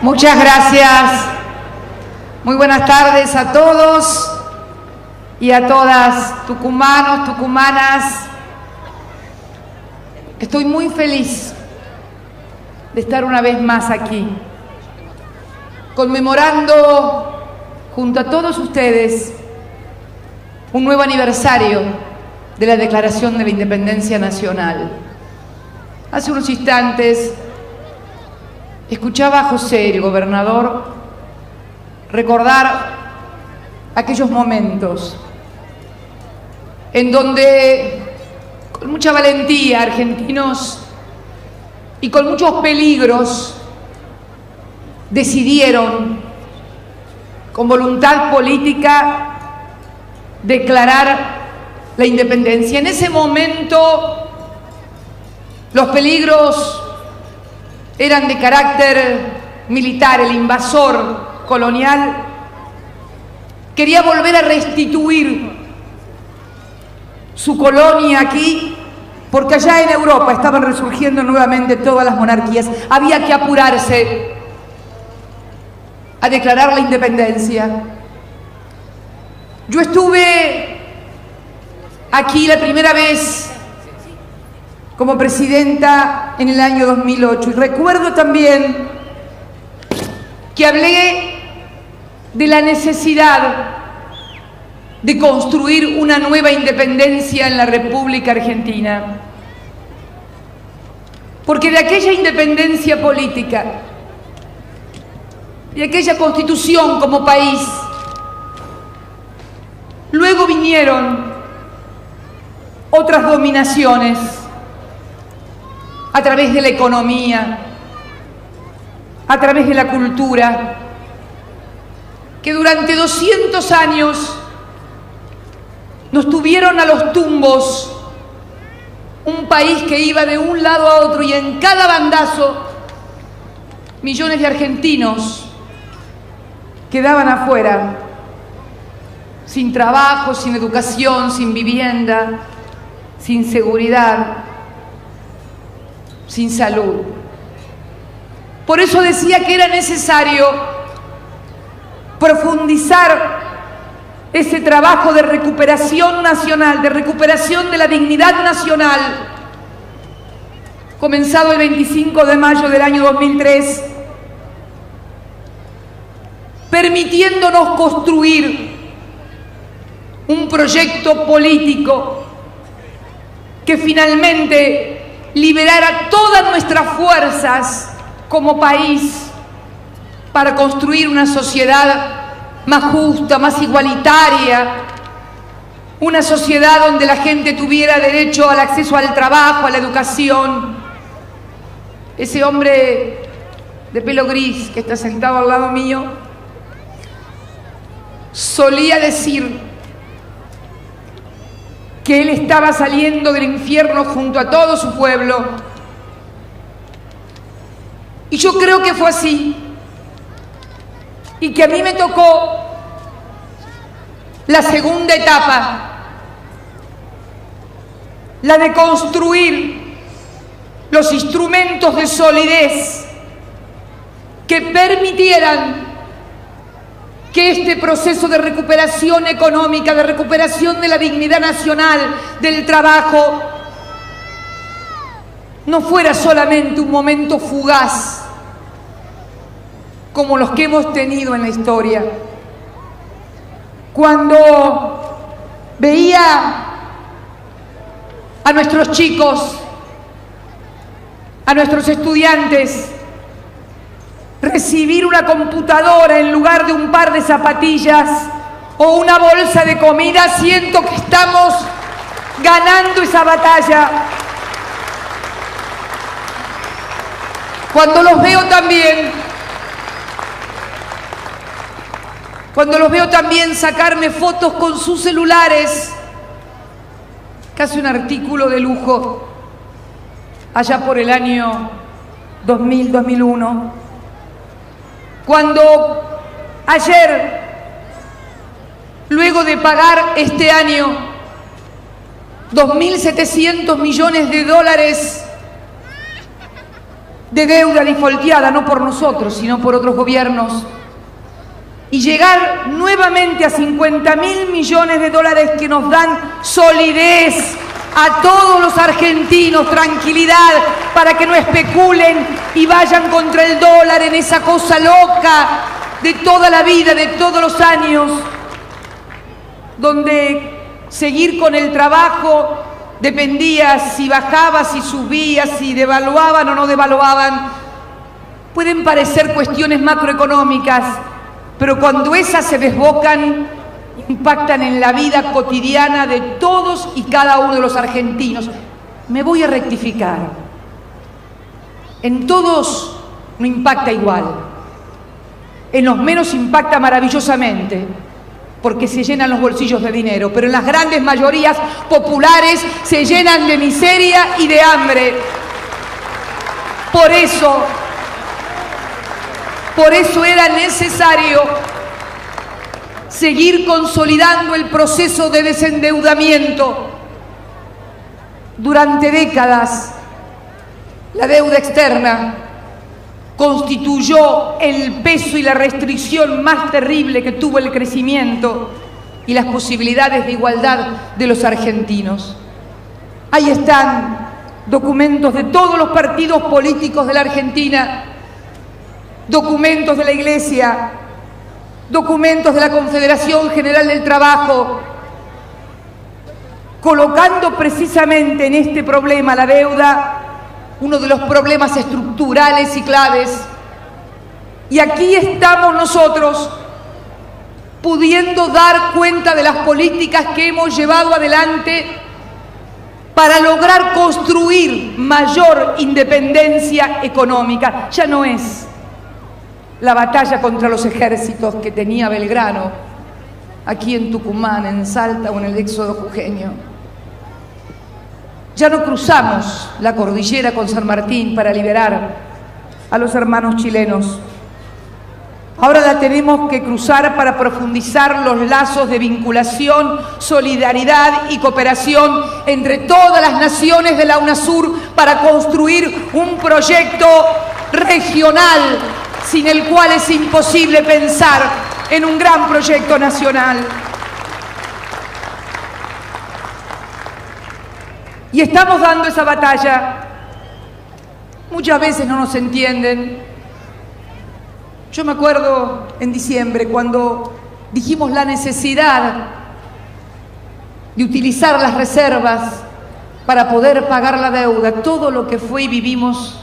Muchas gracias. Muy buenas tardes a todos y a todas, tucumanos, tucumanas. Estoy muy feliz de estar una vez más aquí, conmemorando junto a todos ustedes un nuevo aniversario de la Declaración de la Independencia Nacional. Hace unos instantes escuchaba a José, el gobernador, recordar aquellos momentos en donde, con mucha valentía, argentinos y con muchos peligros, decidieron, con voluntad política, declarar la independencia. En ese momento, los peligros eran de carácter militar. El invasor colonial quería volver a restituir su colonia aquí, porque allá en Europa estaban resurgiendo nuevamente todas las monarquías. Había que apurarse a declarar la independencia. Yo estuve aquí la primera vez como presidenta en el año 2008 y recuerdo también que hablé de la necesidad de construir una nueva independencia en la República Argentina, porque de aquella independencia política, de aquella constitución como país, luego vinieron otras dominaciones a través de la economía, a través de la cultura, que durante 200 años nos tuvieron a los tumbos, un país que iba de un lado a otro y en cada bandazo millones de argentinos quedaban afuera, sin trabajo, sin educación, sin vivienda, sin seguridad, sin salud. Por eso decía que era necesario profundizar ese trabajo de recuperación nacional, de recuperación de la dignidad nacional, comenzado el 25 de mayo del año 2003, permitiéndonos construir un proyecto político que finalmente liberara todas nuestras fuerzas como país para construir una sociedad más justa, más igualitaria, una sociedad donde la gente tuviera derecho al acceso al trabajo, a la educación. Ese hombre de pelo gris que está sentado al lado mío solía decir que él estaba saliendo del infierno junto a todo su pueblo. Y yo creo que fue así. Y que a mí me tocó la segunda etapa, la de construir los instrumentos de solidez que permitieran que este proceso de recuperación económica, de recuperación de la dignidad nacional, del trabajo, no fuera solamente un momento fugaz como los que hemos tenido en la historia. Cuando veía a nuestros chicos, a nuestros estudiantes, recibir una computadora en lugar de un par de zapatillas o una bolsa de comida, siento que estamos ganando esa batalla. Cuando los veo también sacarme fotos con sus celulares, casi un artículo de lujo, allá por el año 2000, 2001. Cuando ayer, luego de pagar este año 2.700 millones de dólares de deuda defaulteada, no por nosotros, sino por otros gobiernos, y llegar nuevamente a 50.000 millones de dólares que nos dan solidez a todos los argentinos, tranquilidad, para que no especulen y vayan contra el dólar en esa cosa loca de toda la vida, de todos los años, donde seguir con el trabajo dependía si bajaba, si subía, si devaluaban o no devaluaban. Pueden parecer cuestiones macroeconómicas, pero cuando esas se desbocan, impactan en la vida cotidiana de todos y cada uno de los argentinos. Me voy a rectificar. En todos no impacta igual. En los menos impacta maravillosamente, porque se llenan los bolsillos de dinero, pero en las grandes mayorías populares se llenan de miseria y de hambre. Por eso era necesario seguir consolidando el proceso de desendeudamiento. Durante décadas, la deuda externa constituyó el peso y la restricción más terrible que tuvo el crecimiento y las posibilidades de igualdad de los argentinos. Ahí están documentos de todos los partidos políticos de la Argentina, documentos de la Iglesia, documentos de la Confederación General del Trabajo, colocando precisamente en este problema, la deuda, uno de los problemas estructurales y claves. Y aquí estamos nosotros pudiendo dar cuenta de las políticas que hemos llevado adelante para lograr construir mayor independencia económica. Ya no es la batalla contra los ejércitos que tenía Belgrano aquí en Tucumán, en Salta o en el éxodo jujeño. Ya no cruzamos la cordillera con San Martín para liberar a los hermanos chilenos. Ahora la tenemos que cruzar para profundizar los lazos de vinculación, solidaridad y cooperación entre todas las naciones de la UNASUR para construir un proyecto regional sin el cual es imposible pensar en un gran proyecto nacional. Y estamos dando esa batalla. Muchas veces no nos entienden. Yo me acuerdo en diciembre cuando dijimos la necesidad de utilizar las reservas para poder pagar la deuda, todo lo que fue y vivimos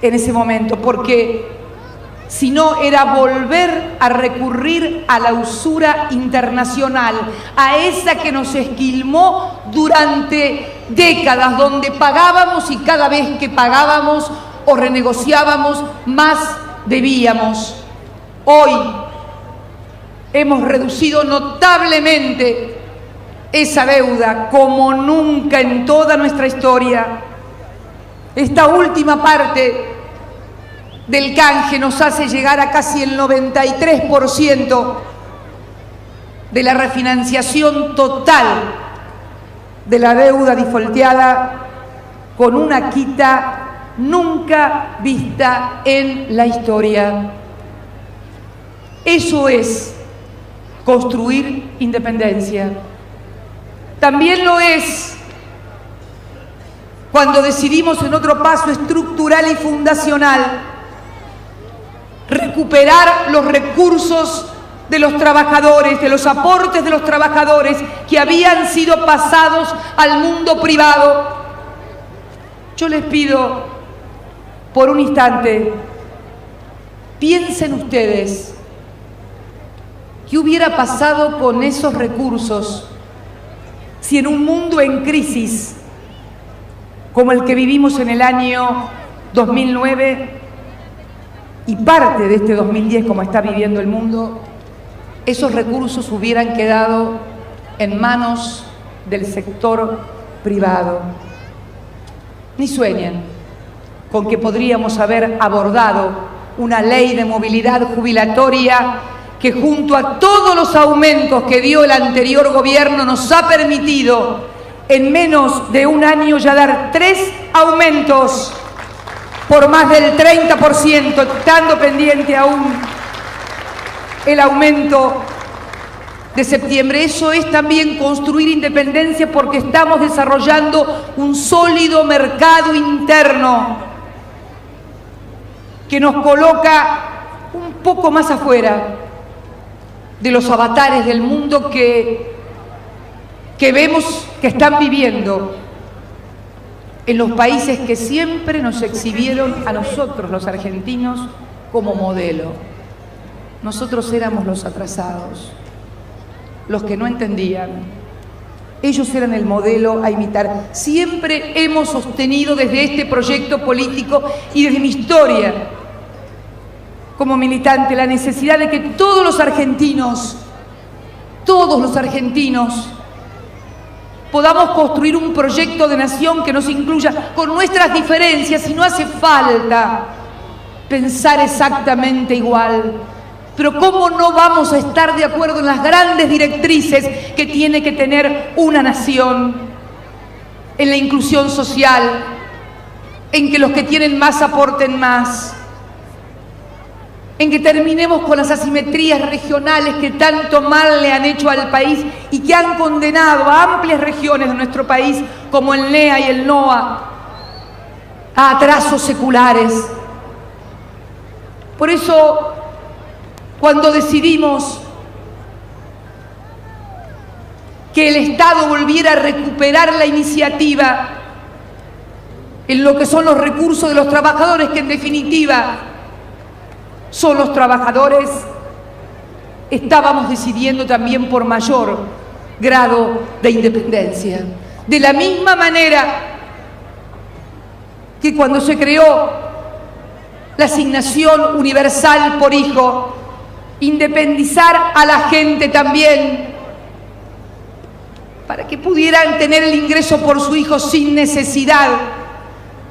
en ese momento, porque si no era volver a recurrir a la usura internacional, a esa que nos esquilmó durante décadas, donde pagábamos y cada vez que pagábamos o renegociábamos más debíamos. Hoy hemos reducido notablemente esa deuda como nunca en toda nuestra historia. Esta última parte del canje nos hace llegar a casi el 93% de la refinanciación total de la deuda defaulteada, con una quita nunca vista en la historia. Eso es construir independencia. También lo es cuando decidimos en otro paso estructural y fundacional recuperar los recursos de los trabajadores, de los aportes de los trabajadores que habían sido pasados al mundo privado. Yo les pido por un instante, piensen ustedes, ¿qué hubiera pasado con esos recursos si en un mundo en crisis como el que vivimos en el año 2009 y parte de este 2010 como está viviendo el mundo, esos recursos hubieran quedado en manos del sector privado? Ni sueñen con que podríamos haber abordado una ley de movilidad jubilatoria que junto a todos los aumentos que dio el anterior gobierno nos ha permitido en menos de un año ya dar 3 aumentos por más del 30%, estando pendiente aún el aumento de septiembre. Eso es también construir independencia, porque estamos desarrollando un sólido mercado interno que nos coloca un poco más afuera de los avatares del mundo que vemos que están viviendo en los países que siempre nos exhibieron a nosotros, los argentinos, como modelo. Nosotros éramos los atrasados, los que no entendían. Ellos eran el modelo a imitar. Siempre hemos sostenido desde este proyecto político y desde mi historia como militante la necesidad de que todos los argentinos, podamos construir un proyecto de nación que nos incluya con nuestras diferencias, y no hace falta pensar exactamente igual. Pero ¿cómo no vamos a estar de acuerdo en las grandes directrices que tiene que tener una nación? En la inclusión social, en que los que tienen más aporten más, en que terminemos con las asimetrías regionales que tanto mal le han hecho al país y que han condenado a amplias regiones de nuestro país, como el NEA y el NOA, a atrasos seculares. Por eso, cuando decidimos que el Estado volviera a recuperar la iniciativa en lo que son los recursos de los trabajadores, que en definitiva son los trabajadores, estábamos decidiendo también por mayor grado de independencia. De la misma manera que cuando se creó la asignación universal por hijo, independizar a la gente también para que pudieran tener el ingreso por su hijo sin necesidad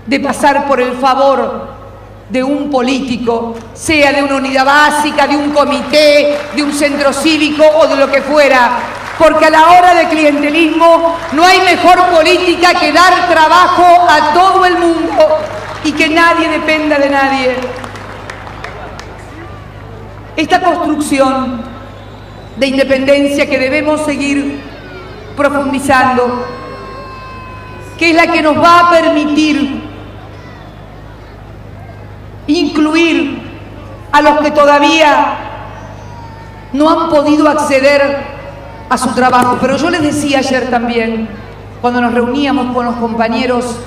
de pasar por el favor de un político, sea de una unidad básica, de un comité, de un centro cívico o de lo que fuera, porque a la hora de clientelismo no hay mejor política que dar trabajo a todo el mundo y que nadie dependa de nadie. Esta construcción de independencia que debemos seguir profundizando, que es la que nos va a permitir incluir a los que todavía no han podido acceder a su trabajo. Pero yo les decía ayer también, cuando nos reuníamos con los compañeros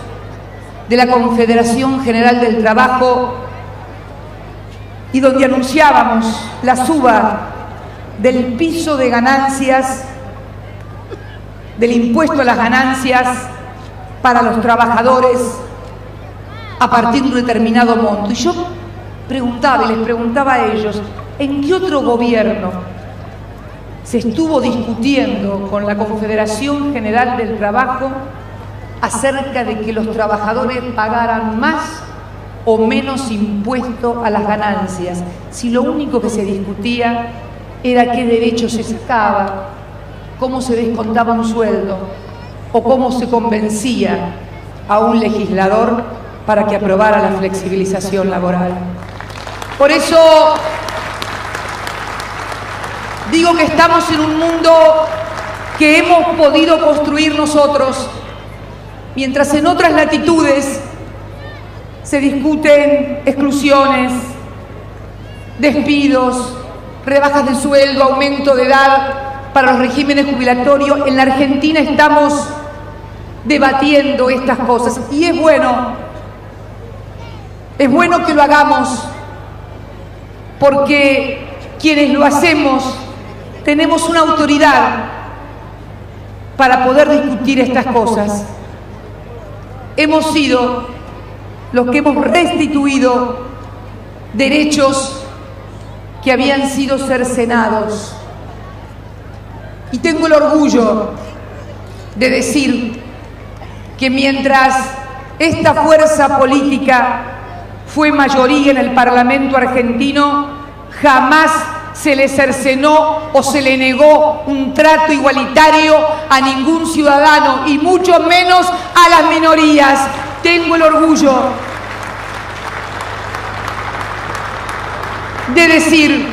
de la Confederación General del Trabajo y donde anunciábamos la suba del piso de ganancias, del impuesto a las ganancias para los trabajadores a partir de un determinado monto. Y yo preguntaba y les preguntaba a ellos, ¿en qué otro gobierno se estuvo discutiendo con la Confederación General del Trabajo acerca de que los trabajadores pagaran más o menos impuesto a las ganancias, si lo único que se discutía era qué derecho se sacaba, cómo se descontaba un sueldo o cómo se convencía a un legislador para que aprobara la flexibilización laboral? Por eso digo que estamos en un mundo que hemos podido construir nosotros, mientras en otras latitudes se discuten exclusiones, despidos, rebajas de sueldo, aumento de edad para los regímenes jubilatorios. En la Argentina estamos debatiendo estas cosas y es bueno que lo hagamos, porque quienes lo hacemos tenemos una autoridad para poder discutir estas cosas. Hemos sido los que hemos restituido derechos que habían sido cercenados. Y tengo el orgullo de decir que mientras esta fuerza política fue mayoría en el Parlamento argentino, jamás se le cercenó o se le negó un trato igualitario a ningún ciudadano y mucho menos a las minorías. Tengo el orgullo de decir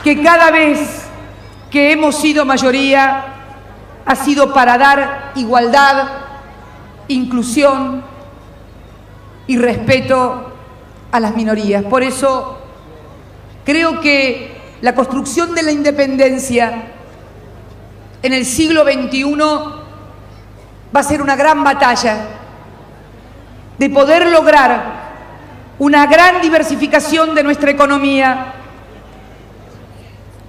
que cada vez que hemos sido mayoría ha sido para dar igualdad, inclusión y respeto a las minorías. Por eso creo que la construcción de la independencia en el siglo XXI va a ser una gran batalla de poder lograr una gran diversificación de nuestra economía,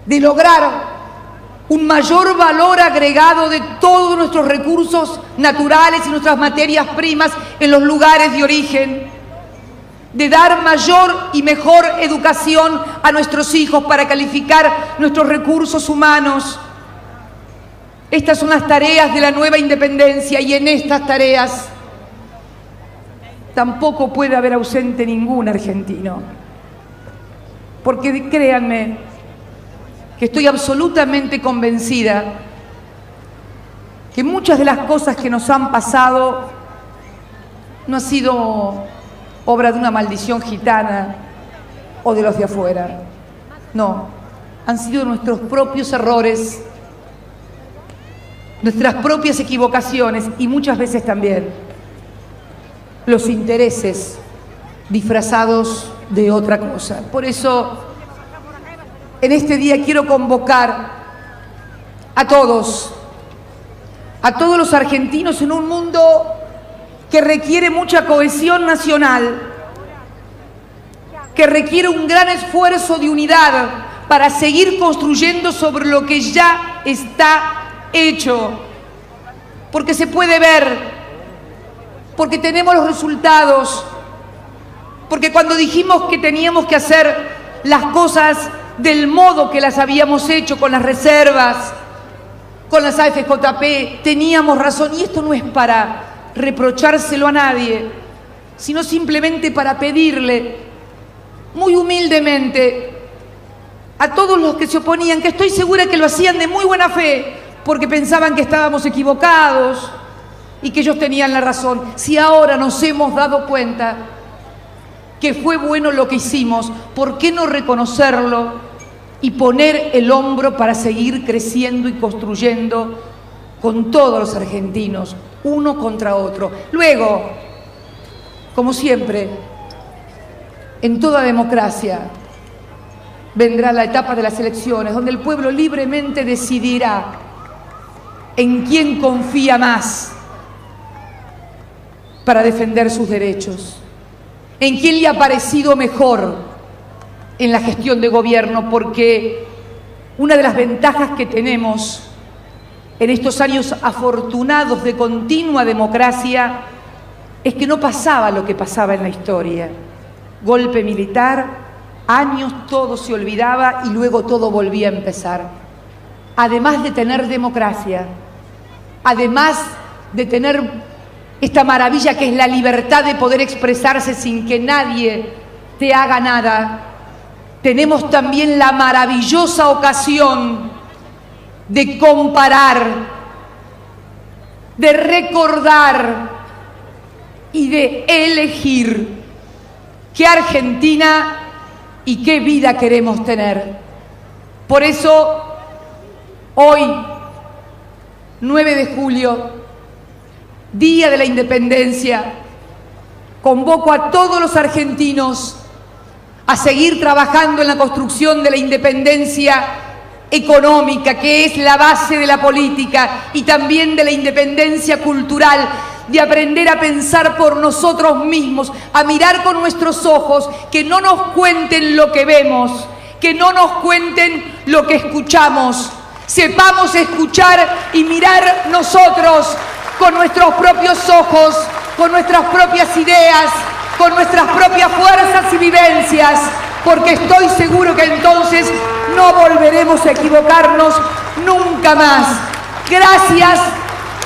de lograr un mayor valor agregado de todos nuestros recursos naturales y nuestras materias primas en los lugares de origen, de dar mayor y mejor educación a nuestros hijos para calificar nuestros recursos humanos. Estas son las tareas de la nueva independencia y en estas tareas tampoco puede haber ausente ningún argentino. Porque créanme que estoy absolutamente convencida que muchas de las cosas que nos han pasado no ha sido obra de una maldición gitana o de los de afuera. No, han sido nuestros propios errores, nuestras propias equivocaciones y muchas veces también los intereses disfrazados de otra cosa. Por eso, en este día quiero convocar a todos los argentinos en un mundo que requiere mucha cohesión nacional, que requiere un gran esfuerzo de unidad para seguir construyendo sobre lo que ya está hecho, porque se puede ver, porque tenemos los resultados, porque cuando dijimos que teníamos que hacer las cosas del modo que las habíamos hecho, con las reservas, con las AFJP, teníamos razón. Y esto no es para reprochárselo a nadie, sino simplemente para pedirle muy humildemente a todos los que se oponían, que estoy segura que lo hacían de muy buena fe, porque pensaban que estábamos equivocados y que ellos tenían la razón. Si ahora nos hemos dado cuenta que fue bueno lo que hicimos, ¿por qué no reconocerlo y poner el hombro para seguir creciendo y construyendo con todos los argentinos, uno contra otro? Luego, como siempre, en toda democracia vendrá la etapa de las elecciones, donde el pueblo libremente decidirá en quién confía más para defender sus derechos, en quién le ha parecido mejor en la gestión de gobierno, porque una de las ventajas que tenemos en estos años afortunados de continua democracia es que no pasaba lo que pasaba en la historia. Golpe militar, años todo se olvidaba y luego todo volvía a empezar. Además de tener democracia, además de tener esta maravilla que es la libertad de poder expresarse sin que nadie te haga nada, tenemos también la maravillosa ocasión de comparar, de recordar y de elegir qué Argentina y qué vida queremos tener. Por eso, hoy, 9 de julio, Día de la Independencia, convoco a todos los argentinos a seguir trabajando en la construcción de la independencia económica, que es la base de la política, y también de la independencia cultural, de aprender a pensar por nosotros mismos, a mirar con nuestros ojos, que no nos cuenten lo que vemos, que no nos cuenten lo que escuchamos. Sepamos escuchar y mirar nosotros con nuestros propios ojos, con nuestras propias ideas, con nuestras propias fuerzas y vivencias, porque estoy seguro que entonces no volveremos a equivocarnos nunca más. Gracias,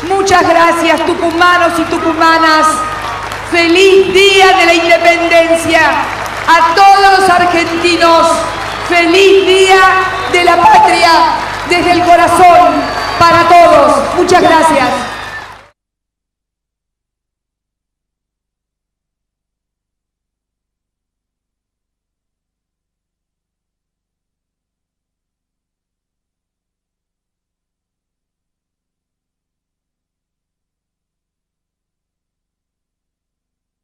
muchas gracias, tucumanos y tucumanas. Feliz Día de la Independencia a todos los argentinos. Feliz Día de la Patria desde el corazón para todos. Muchas gracias.